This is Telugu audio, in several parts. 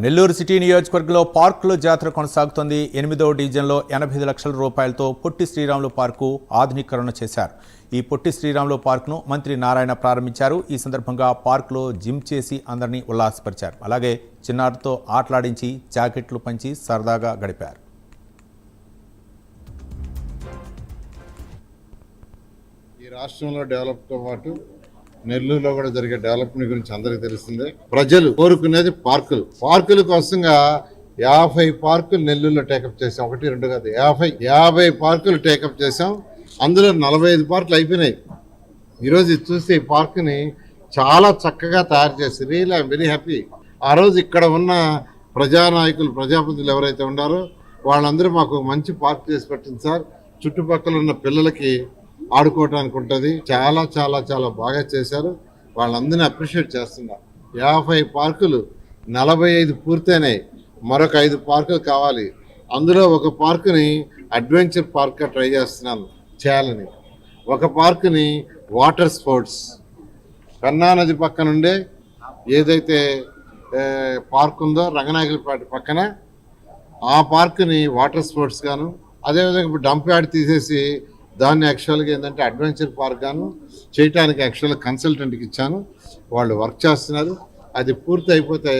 నెల్లూరు సిటీ నియోజకవర్గంలో పార్కుల జాతర కొనసాగుతోంది. 8వ డివిజన్లో 85 లక్షల రూపాయలతో పొట్టి శ్రీరాములు పార్కు ఆధునీకరణ చేశారు. ఈ పొట్టి శ్రీరాములు పార్కును మంత్రి నారాయణ ప్రారంభించారు. ఈ సందర్భంగా పార్కులో జిమ్ చేసి అందరినీ ఉల్లాసపరిచారు. అలాగే చిన్నారులతో ఆటలాడించి జాకెట్లు పంచి సరదాగా గడిపారు. ఈ రాష్ట్రంలో డెవలప్తో పాటు నెల్లూరులో కూడా జరిగే డెవలప్మెంట్ గురించి అందరికీ తెలిసిందే. ప్రజలు కోరుకునేది పార్కుల కోసంగా 50 పార్కులు నెల్లూరులో టేకప్ చేసాం. 1, 2 కాదు, 50 పార్కులు టేకప్ చేసాం. అందులో 45 పార్కులు అయిపోయినాయి. ఈరోజు ఇది చూస్తే ఈ పార్కుని చాలా చక్కగా తయారు చేసి రియల్ ఐఎమ్ వెరీ హ్యాపీ. ఆ రోజు ఇక్కడ ఉన్న ప్రజానాయకులు, ప్రజాప్రతినిధులు ఎవరైతే ఉన్నారో వాళ్ళందరూ మాకు మంచి పార్క్ చేసి పెట్టింది సార్. చుట్టుపక్కల ఉన్న పిల్లలకి ఆడుకోవడానికి ఉంటుంది. చాలా చాలా చాలా బాగా చేశారు. వాళ్ళందరినీ అప్రిషియేట్ చేస్తున్నారు. 50 పార్కులు 45 పూర్తయినాయి. మరొక 5 పార్కులు కావాలి. అందులో ఒక పార్కుని అడ్వెంచర్ పార్క్గా ట్రై చేస్తున్నాను చేయాలని. ఒక పార్కుని వాటర్ స్పోర్ట్స్, పెన్నా నది పక్కన ఉండే ఏదైతే పార్క్ ఉందో రంగనాయకులపేట పక్కన, ఆ పార్కుని వాటర్ స్పోర్ట్స్ గాను, అదేవిధంగా ఇప్పుడు డంప్ యార్డ్ తీసేసి దాన్ని యాక్చువల్గా ఏంటంటే అడ్వెంచర్ పార్క్ గాను చేయడానికి యాక్చువల్గా కన్సల్టెంట్కి ఇచ్చాను. వాళ్ళు వర్క్ చేస్తున్నారు. అది పూర్తి అయిపోతే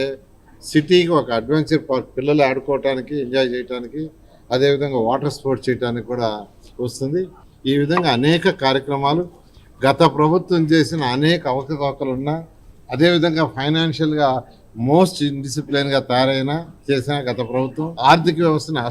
సిటీకి ఒక అడ్వెంచర్ పార్క్ పిల్లలు ఆడుకోవడానికి, ఎంజాయ్ చేయడానికి, అదేవిధంగా వాటర్ స్పోర్ట్స్ చేయడానికి కూడా వస్తుంది. ఈ విధంగా అనేక కార్యక్రమాలు గత ప్రభుత్వం చేసిన అనేక అవకతవకలు ఉన్నా, అదేవిధంగా ఫైనాన్షియల్గా మోస్ట్ ఇండిసిప్లిన్గా చేసిన గత ప్రభుత్వం ఆర్థిక వ్యవస్థను